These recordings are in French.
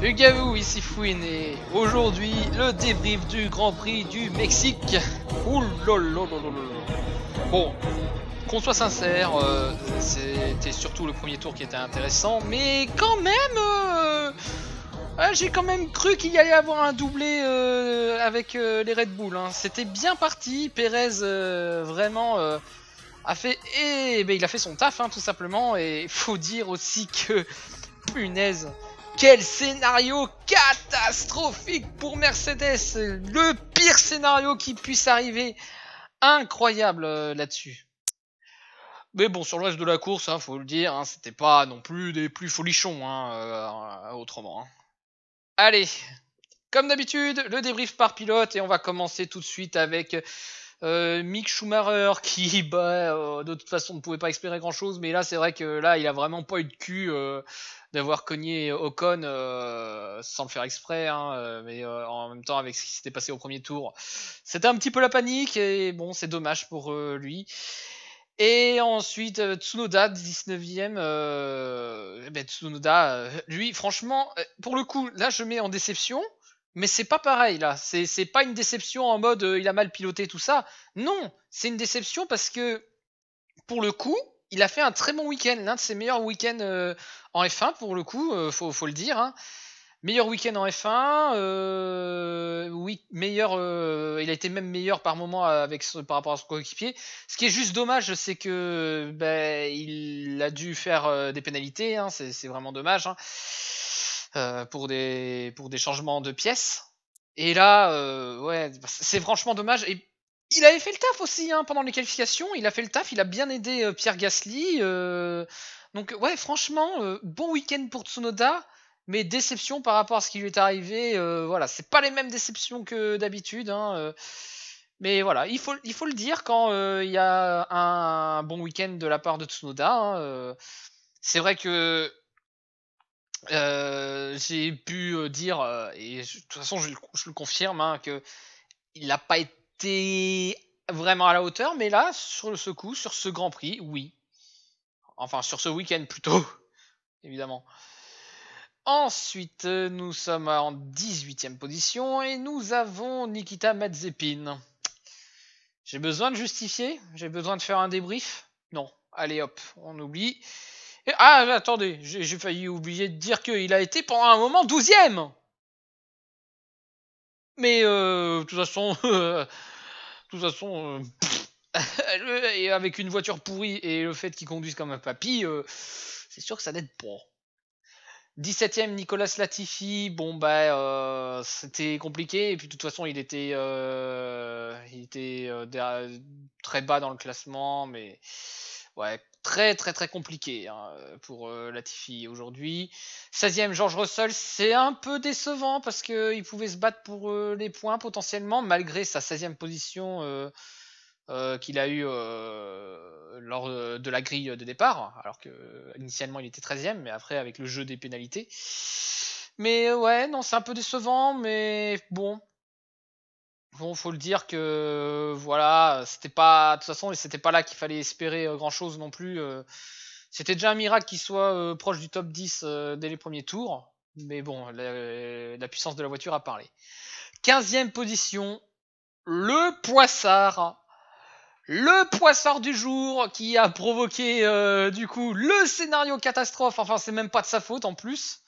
Ugavou, ici Fouine et aujourd'hui le débrief du Grand Prix du Mexique. Bon, qu'on soit sincère, c'était surtout le premier tour qui était intéressant, mais quand même, j'ai quand même cru qu'il y allait avoir un doublé avec les Red Bull. Hein. C'était bien parti, Perez vraiment a fait, il a fait son taf hein, tout simplement, et faut dire aussi que punaise. Quel scénario catastrophique pour Mercedes. Le pire scénario qui puisse arriver. Incroyable là-dessus. Mais bon, sur le reste de la course, hein, faut le dire, hein, c'était pas non plus des plus folichons, hein, autrement. Hein. Allez, comme d'habitude, le débrief par pilote et on va commencer tout de suite avec Mick Schumacher qui, de toute façon, ne pouvait pas espérer grand-chose, mais là, c'est vrai que là, il a vraiment pas eu de cul d'avoir cogné Ocon sans le faire exprès, hein, mais en même temps, avec ce qui s'était passé au premier tour, c'était un petit peu la panique et bon, c'est dommage pour lui. Et ensuite, Tsunoda, 19ème. Tsunoda, lui, franchement, pour le coup, là, je mets en déception. Mais c'est pas pareil là, c'est pas une déception en mode il a mal piloté tout ça. Non, c'est une déception parce que pour le coup, il a fait un très bon week-end, l'un de ses meilleurs week-ends en F1 pour le coup, faut le dire. Hein. Meilleur week-end en F1, oui, meilleur, il a été même meilleur par moment par rapport à son coéquipier. Ce qui est juste dommage, c'est que il a dû faire des pénalités, hein, c'est vraiment dommage. Hein. Pour des changements de pièces. Et là, ouais, c'est franchement dommage. Et il avait fait le taf aussi hein, pendant les qualifications. Il a fait le taf, il a bien aidé Pierre Gasly. Donc ouais, franchement, bon week-end pour Tsunoda, mais déception par rapport à ce qui lui est arrivé. Voilà, c'est pas les mêmes déceptions que d'habitude. Hein, mais voilà, il faut le dire quand il y a un bon week-end de la part de Tsunoda. Hein, c'est vrai que j'ai pu dire, et de toute façon je le confirme, hein, que il n'a pas été vraiment à la hauteur, mais là, sur ce coup, sur ce Grand Prix, oui. Enfin, sur ce week-end plutôt, évidemment. Ensuite, nous sommes en 18ème position et nous avons Nikita Mazepin. J'ai besoin de justifier? J'ai besoin de faire un débrief? Non. Allez hop, on oublie. Attendez, j'ai failli oublier de dire qu'il a été pendant un moment 12ème. Mais de toute façon, et avec une voiture pourrie et le fait qu'il conduise comme un papy, c'est sûr que ça n'aide pas. 17ème Nicolas Latifi, bon c'était compliqué et puis de toute façon il était très bas dans le classement, mais ouais, très très très compliqué hein, pour Latifi aujourd'hui. 16ème George Russell, c'est un peu décevant parce qu'il pouvait se battre pour les points potentiellement malgré sa 16ème position qu'il a eu lors de la grille de départ, alors que initialement il était 13ème, mais après avec le jeu des pénalités. Mais ouais, non, c'est un peu décevant, mais bon, faut le dire que voilà, c'était pas de toute façon, c'était pas là qu'il fallait espérer grand chose non plus. C'était déjà un miracle qu'il soit proche du top 10 dès les premiers tours, mais bon, la puissance de la voiture a parlé. 15ème position, le Poissard. Le poissard du jour qui a provoqué du coup le scénario catastrophe. Enfin, c'est même pas de sa faute en plus.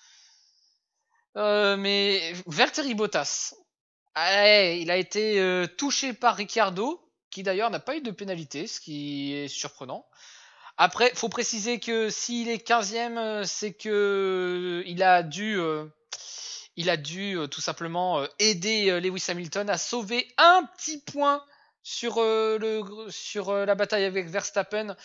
Mais Valtteri Bottas, il a été touché par Ricciardo, qui d'ailleurs n'a pas eu de pénalité, ce qui est surprenant. Après, faut préciser que s'il est 15ème, c'est que il a dû tout simplement aider Lewis Hamilton à sauver un petit point sur la bataille avec Verstappen.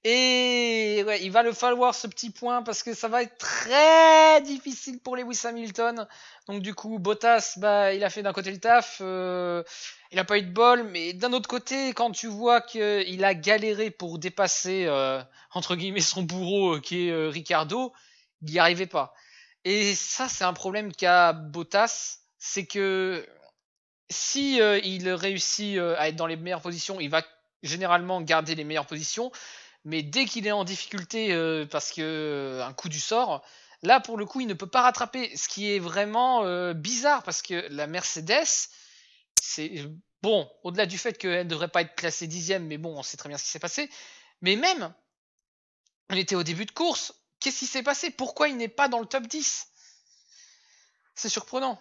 Et ouais, il va le falloir ce petit point parce que ça va être très difficile pour Lewis Hamilton. Donc du coup, Bottas, il a fait d'un côté le taf, il n'a pas eu de bol, mais d'un autre côté, quand tu vois qu'il a galéré pour dépasser entre guillemets son bourreau qui est Ricciardo, il n'y arrivait pas. Et ça, c'est un problème qu'a Bottas, c'est que si il réussit à être dans les meilleures positions, il va généralement garder les meilleures positions. Mais dès qu'il est en difficulté parce que un coup du sort, Là, pour le coup, il ne peut pas rattraper, ce qui est vraiment bizarre, parce que la Mercedes, c'est bon, au-delà du fait qu'elle ne devrait pas être classée 10e, mais bon, on sait très bien ce qui s'est passé. Mais même, on était au début de course, qu'est-ce qui s'est passé? Pourquoi il n'est pas dans le top 10? C'est surprenant.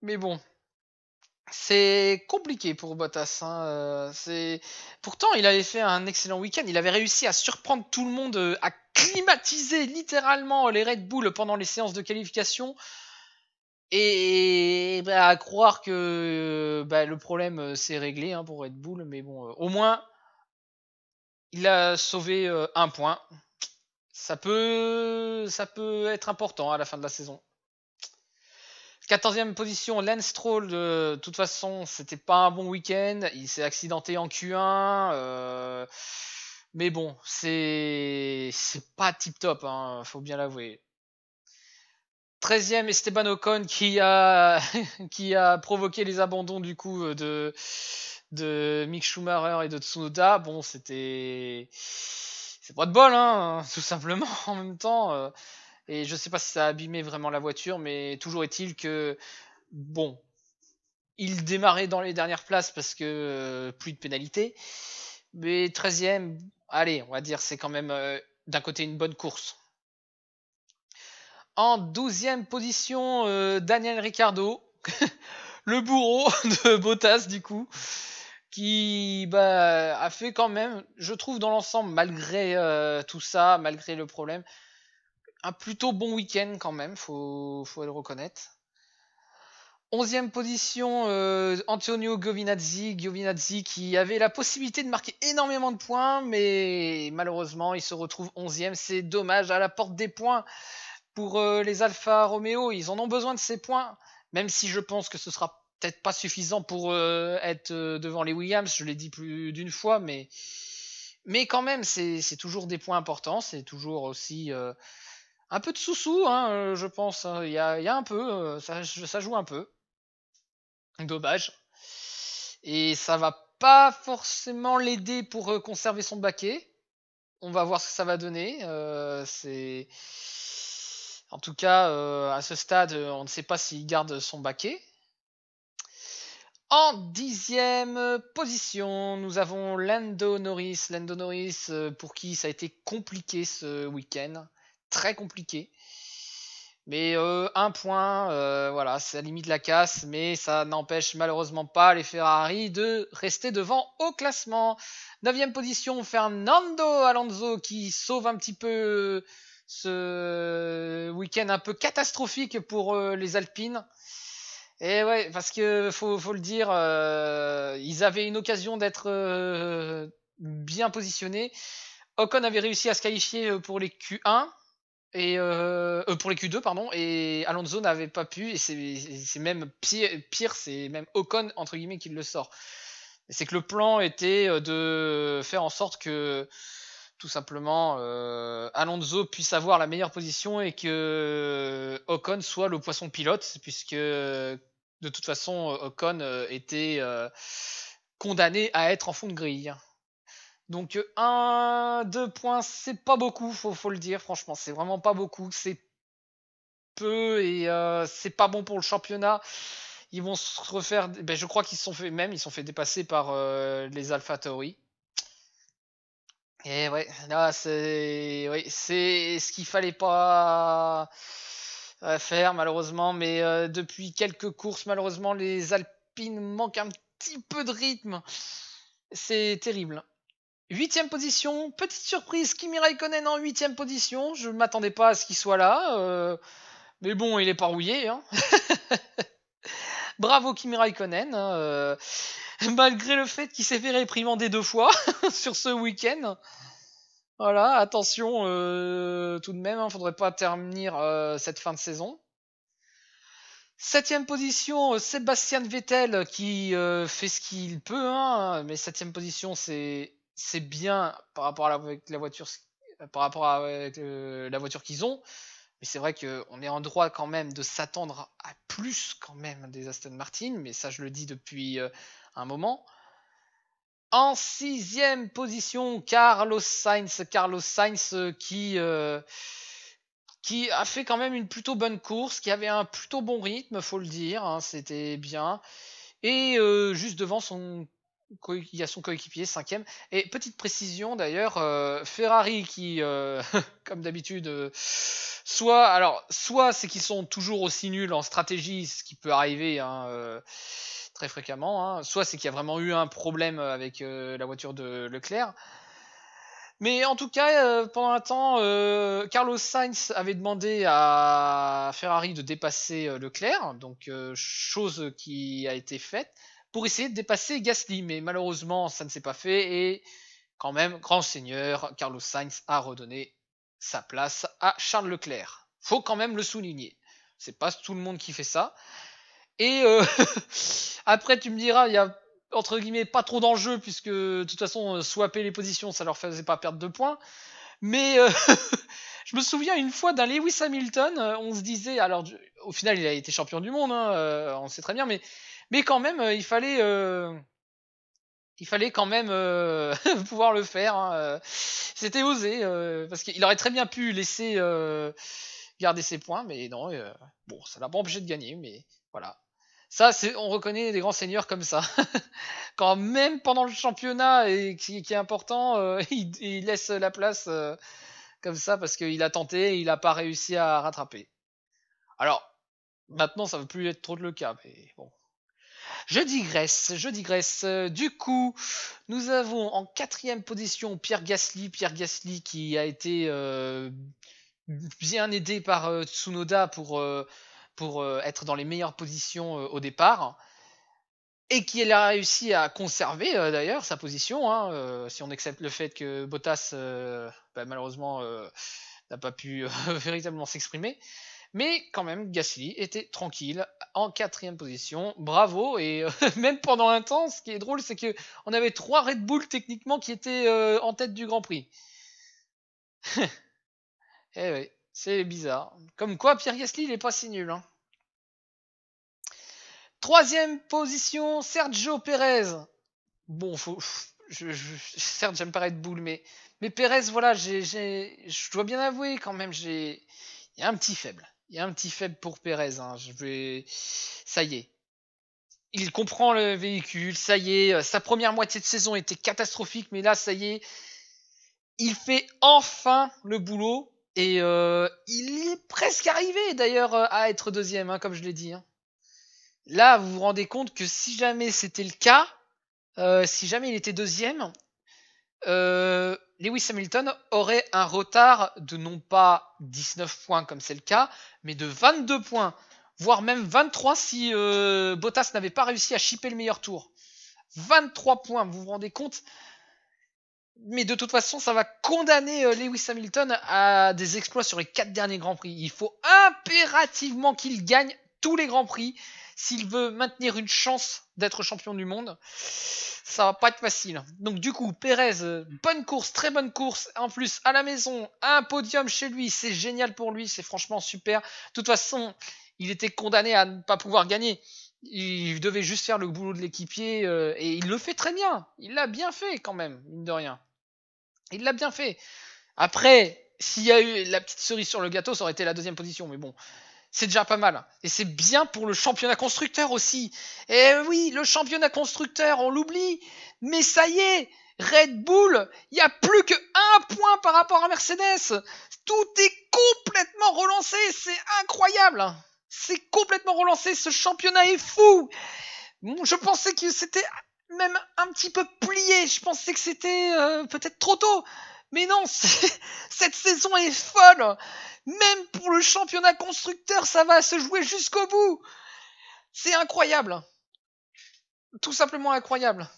Mais bon, c'est compliqué pour Bottas. Pourtant, il avait fait un excellent week-end. Il avait réussi à surprendre tout le monde, à climatiser littéralement les Red Bull pendant les séances de qualification. Et à croire que le problème s'est réglé pour Red Bull. Mais bon, au moins, il a sauvé un point. Ça peut être important à la fin de la saison. 14e position, Lance Stroll. De toute façon, c'était pas un bon week-end. Il s'est accidenté en Q1. Mais bon, c'est pas tip top, faut bien l'avouer. 13e, Esteban Ocon qui a qui a provoqué les abandons du coup de Mick Schumacher et de Tsunoda. Bon, c'est pas de bol, tout simplement en même temps. Et je sais pas si ça a abîmé vraiment la voiture, mais toujours est-il que bon, il démarrait dans les dernières places parce que plus de pénalité. Mais 13e, allez, on va dire c'est quand même d'un côté une bonne course. En 12e position, Daniel Ricciardo, le bourreau de Bottas du coup, qui a fait quand même, je trouve dans l'ensemble, malgré tout ça, malgré le problème, un plutôt bon week-end quand même, faut le reconnaître. 11e position, Antonio Giovinazzi qui avait la possibilité de marquer énormément de points, mais malheureusement il se retrouve 11e, c'est dommage, à la porte des points pour les Alfa Romeo, ils en ont besoin de ces points, même si je pense que ce sera peut-être pas suffisant pour être devant les Williams, je l'ai dit plus d'une fois, mais quand même c'est toujours des points importants, c'est toujours aussi un peu de sous-sous, je pense, il y a un peu, ça joue un peu. Dommage. Et ça va pas forcément l'aider pour conserver son baquet. On va voir ce que ça va donner. En tout cas, à ce stade, on ne sait pas s'il garde son baquet. En 10e position, nous avons Lando Norris. Lando Norris, pour qui ça a été compliqué ce week-end. Très compliqué. Mais un point, voilà, ça limite la casse, mais ça n'empêche malheureusement pas les Ferrari de rester devant au classement. 9e position, Fernando Alonso qui sauve un petit peu ce week-end un peu catastrophique pour les Alpines. Et ouais, parce que faut le dire, ils avaient une occasion d'être bien positionnés. Ocon avait réussi à se qualifier pour les Q1 et pour les Q2 pardon, et Alonso n'avait pas pu, et c'est même pire, c'est même Ocon entre guillemets qui le sort. C'est que le plan était de faire en sorte que tout simplement Alonso puisse avoir la meilleure position et que Ocon soit le poisson pilote, puisque de toute façon Ocon était condamné à être en fond de grille. Donc 2 points, c'est pas beaucoup, faut le dire, franchement, c'est vraiment pas beaucoup, c'est peu et c'est pas bon pour le championnat. Ils vont se refaire, je crois qu'ils se sont fait dépasser par les AlphaTauri. Et ouais, là c'est ce qu'il fallait pas faire malheureusement, mais depuis quelques courses malheureusement les Alpines manquent un petit peu de rythme. C'est terrible. 8e position, petite surprise, Kimi Raikkonen en 8e position. Je ne m'attendais pas à ce qu'il soit là. Mais bon, il est pas rouillé. Bravo Kimi Raikkonen. Malgré le fait qu'il s'est fait réprimander 2 fois sur ce week-end. Voilà, attention tout de même, faudrait pas terminer cette fin de saison. 7e position, Sébastien Vettel qui fait ce qu'il peut, mais 7e position c'est bien par rapport à la voiture, par rapport à la voiture qu'ils ont, mais c'est vrai qu'on est en droit quand même de s'attendre à plus quand même des Aston Martin, mais ça je le dis depuis un moment. En 6e position, Carlos Sainz qui qui a fait quand même une plutôt bonne course, qui avait un plutôt bon rythme, faut le dire, hein, c'était bien. Et juste devant il y a son coéquipier, 5e. Et petite précision d'ailleurs, Ferrari qui, comme d'habitude, soit c'est qu'ils sont toujours aussi nuls en stratégie, ce qui peut arriver hein, très fréquemment, hein, soit c'est qu'il y a vraiment eu un problème avec la voiture de Leclerc. Mais en tout cas, pendant un temps, Carlos Sainz avait demandé à Ferrari de dépasser Leclerc, donc chose qui a été faite, pour essayer de dépasser Gasly. Mais malheureusement, ça ne s'est pas fait, et quand même, grand seigneur, Carlos Sainz a redonné sa place à Charles Leclerc. Faut quand même le souligner. C'est pas tout le monde qui fait ça. Et après, tu me diras, il y a entre guillemets pas trop d'enjeux puisque de toute façon swapper les positions ça leur faisait pas perdre de points, mais je me souviens une fois d'un Lewis Hamilton, on se disait, alors au final il a été champion du monde hein, on sait très bien, mais quand même il fallait quand même pouvoir le faire hein, c'était osé parce qu'il aurait très bien pu laisser garder ses points, mais non bon ça l'a pas empêché de gagner, mais voilà. Ça, on reconnaît des grands seigneurs comme ça. Quand même pendant le championnat, et qui est important, il laisse la place comme ça parce qu'il a tenté et il n'a pas réussi à rattraper. Alors, maintenant, ça ne veut plus être trop le cas, mais bon. Je digresse, je digresse. Du coup, nous avons en 4e position Pierre Gasly. Pierre Gasly qui a été bien aidé par Tsunoda pour être dans les meilleures positions au départ, et qui a réussi à conserver d'ailleurs sa position, hein, si on accepte le fait que Bottas malheureusement n'a pas pu véritablement s'exprimer. Mais quand même, Gasly était tranquille en 4e position, bravo. Et même pendant un temps, ce qui est drôle, c'est que on avait 3 Red Bull techniquement qui étaient en tête du Grand Prix. Eh oui, c'est bizarre. Comme quoi, Pierre Gasly, il est pas si nul. Hein. 3e position, Sergio Perez. Bon, certes, j'aime pas Red Bull, mais Perez, voilà, je dois bien avouer quand même, il y a un petit faible. Il y a un petit faible pour Perez. Hein. Ça y est. Il comprend le véhicule, ça y est. Sa première moitié de saison était catastrophique, mais là, ça y est. Il fait enfin le boulot. Et il est presque arrivé d'ailleurs à être 2e, hein, comme je l'ai dit. Hein. Là, vous vous rendez compte que si jamais c'était le cas, si jamais il était 2e, Lewis Hamilton aurait un retard de non pas 19 points comme c'est le cas, mais de 22 points, voire même 23 si Bottas n'avait pas réussi à chipper le meilleur tour. 23 points, vous vous rendez compte? Mais de toute façon, ça va condamner Lewis Hamilton à des exploits sur les 4 derniers Grands Prix. Il faut impérativement qu'il gagne tous les Grands Prix s'il veut maintenir une chance d'être champion du monde. Ça va pas être facile. Donc du coup, Perez, bonne course, très bonne course. En plus, à la maison, un podium chez lui, c'est génial pour lui, c'est franchement super. De toute façon, il était condamné à ne pas pouvoir gagner. Il devait juste faire le boulot de l'équipier et il le fait très bien. Il l'a bien fait quand même, mine de rien. Il l'a bien fait. Après, s'il y a eu la petite cerise sur le gâteau, ça aurait été la 2e position, mais bon, c'est déjà pas mal. Et c'est bien pour le championnat constructeur aussi. Et oui, le championnat constructeur, on l'oublie. Mais ça y est, Red Bull, il n'y a plus que 1 point par rapport à Mercedes. Tout est complètement relancé, c'est incroyable. C'est complètement relancé, ce championnat est fou. Je pensais que c'était même un petit peu plié. Je pensais que c'était peut-être trop tôt. Mais non, cette saison est folle. Même pour le championnat constructeur, ça va se jouer jusqu'au bout. C'est incroyable. Tout simplement incroyable.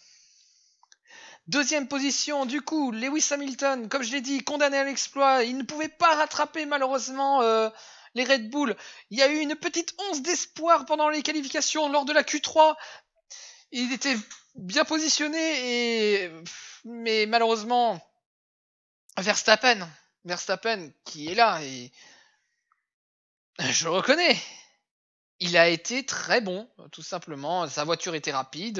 2e position, du coup, Lewis Hamilton, comme je l'ai dit, condamné à l'exploit. Il ne pouvait pas rattraper malheureusement les Red Bull. Il y a eu une petite once d'espoir pendant les qualifications lors de la Q3. Il était bien positionné, mais malheureusement, Verstappen qui est là, et je le reconnais, il a été très bon, tout simplement. Sa voiture était rapide,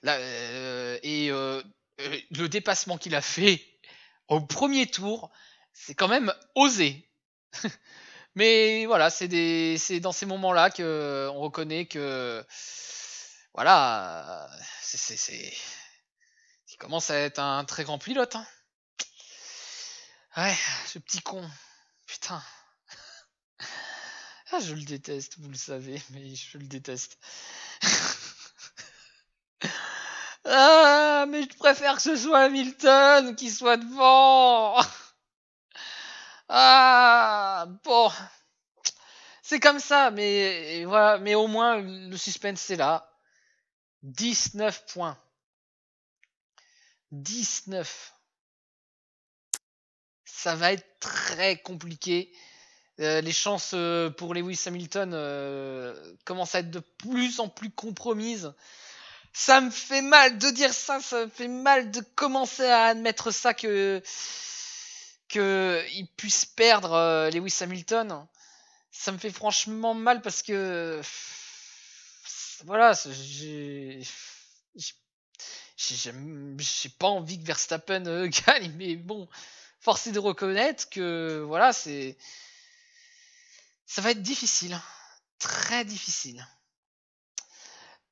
et le dépassement qu'il a fait au premier tour, c'est quand même osé. Mais voilà, c'est dans ces moments-là que on reconnaît que voilà, il commence à être un très grand pilote. Hein. Ouais, ce petit con. Putain. Ah, je le déteste, vous le savez, mais je le déteste. Ah, mais je préfère que ce soit Hamilton qui soit devant. Ah, bon. C'est comme ça, mais voilà, mais au moins le suspense est là. 19 points. 19. Ça va être très compliqué. Les chances pour Lewis Hamilton commencent à être de plus en plus compromises. Ça me fait mal de dire ça, ça me fait mal de commencer à admettre ça que il puisse perdre Lewis Hamilton. Ça me fait franchement mal parce que voilà, j'ai pas envie que Verstappen gagne, mais bon, force est de reconnaître que voilà, ça va être difficile, très difficile.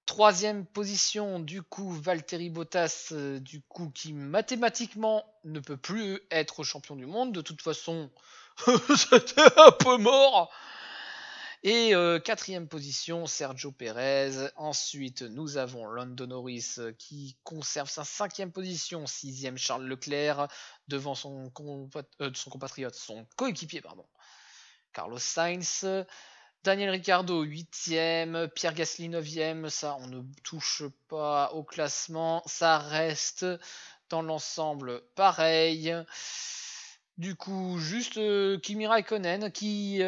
Troisième position, du coup, Valtteri Bottas, du coup, qui mathématiquement ne peut plus être champion du monde. De toute façon, c'était un peu mort. Et quatrième position, Sergio Perez. Ensuite, nous avons Lando Norris qui conserve sa cinquième position. Sixième, Charles Leclerc devant son compatriote, son coéquipier, pardon, Carlos Sainz. Daniel Ricciardo 8ème, Pierre Gasly 9ème, ça on ne touche pas au classement, ça reste dans l'ensemble pareil. Du coup, juste Kimi Raikkonen qui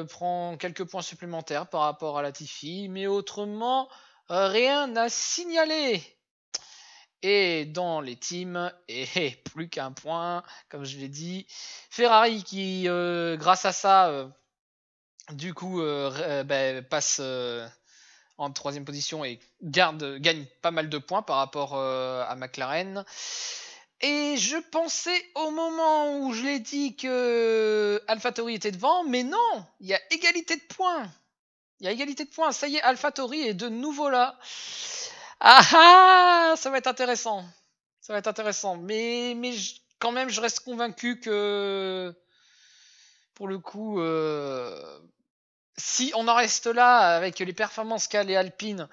prend quelques points supplémentaires par rapport à Latifi, mais autrement, rien à signaler. Et dans les teams, et plus qu'un point, comme je l'ai dit, Ferrari qui, grâce à ça, du coup, passe en troisième position et gagne pas mal de points par rapport à McLaren. Et je pensais au moment où je l'ai dit que AlphaTauri était devant, mais non, il y a égalité de points. Il y a égalité de points. Ça y est, AlphaTauri est de nouveau là. Ah ah, ça va être intéressant. Ça va être intéressant. Mais quand même, je reste convaincu que pour le coup, si on en reste là avec les performances qu'a les Alpine,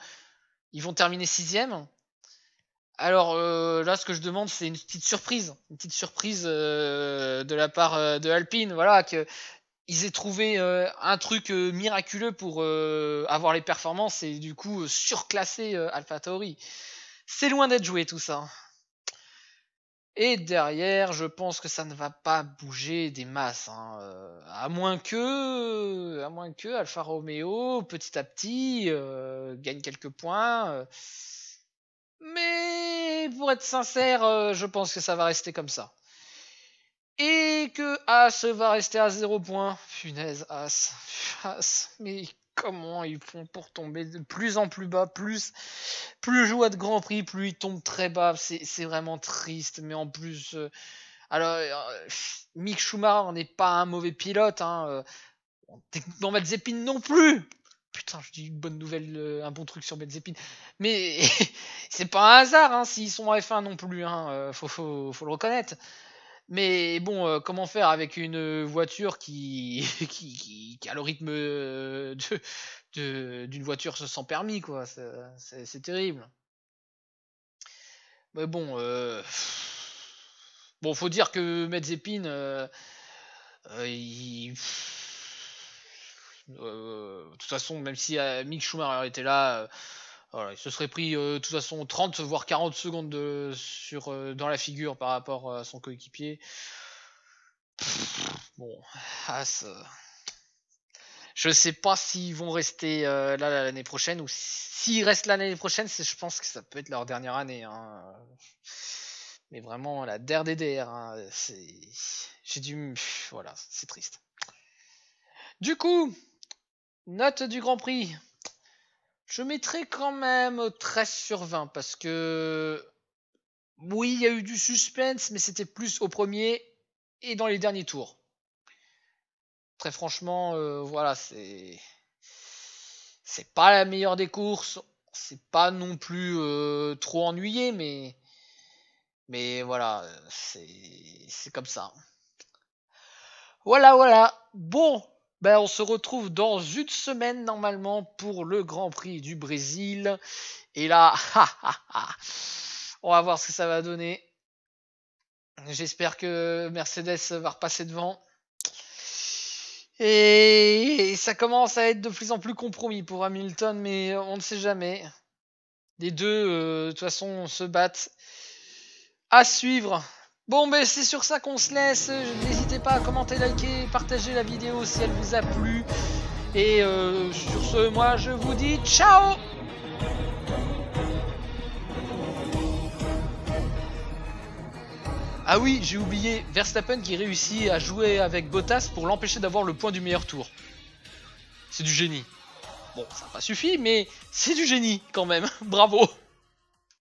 ils vont terminer 6ème. Alors là, ce que je demande, c'est une petite surprise de la part de Alpine, voilà, que ils aient trouvé un truc miraculeux pour avoir les performances et du coup surclasser AlphaTauri. C'est loin d'être joué tout ça. Et derrière, je pense que ça ne va pas bouger des masses, hein. À moins que Alfa Romeo, petit à petit, gagne quelques points. Mais pour être sincère, je pense que ça va rester comme ça. Et que As va rester à 0 points. Punaise, As. Mais comment ils font pour tomber de plus en plus bas, plus je joue à de Grand Prix, plus ils tombent très bas. C'est vraiment triste. Mais en plus, alors Mick Schumacher n'est pas un mauvais pilote. Hein. Techniquement, Mazepin non plus. Putain, je dis une bonne nouvelle, un bon truc sur Mazepin. Mais c'est pas un hasard hein, s'ils sont en F1 non plus. Hein. Faut le reconnaître. Mais bon, comment faire avec une voiture qui a le rythme d'une voiture sans permis, quoi. C'est terrible. Mais bon, faut dire que Mazepin, de toute façon, même si Mick Schumacher était là, voilà, il se serait pris de toute façon 30 voire 40 secondes dans la figure par rapport à son coéquipier. Bon, As, je sais pas s'ils vont rester là l'année prochaine ou s'ils restent l'année prochaine, je pense que ça peut être leur dernière année. Hein. Mais vraiment la der des der. Hein, j'ai dû, voilà, c'est triste. Du coup, note du Grand Prix. Je mettrai quand même 13 sur 20 parce que oui, il y a eu du suspense, mais c'était plus au premier et dans les derniers tours. Très franchement, voilà, c'est pas la meilleure des courses. C'est pas non plus trop ennuyé, mais voilà, c'est comme ça. Voilà. Bon, ben on se retrouve dans une semaine normalement pour le Grand Prix du Brésil. Et là, on va voir ce que ça va donner. J'espère que Mercedes va repasser devant. Et ça commence à être de plus en plus compromis pour Hamilton, mais on ne sait jamais. Les deux, de toute façon, se battent. À suivre. Bon, ben c'est sur ça qu'on se laisse. N'hésitez pas à commenter, liker, partager la vidéo si elle vous a plu. Et sur ce, moi je vous dis ciao. Ah oui, j'ai oublié, Verstappen qui réussit à jouer avec Bottas pour l'empêcher d'avoir le point du meilleur tour. C'est du génie. Bon, ça n'a pas suffi, mais c'est du génie quand même. Bravo.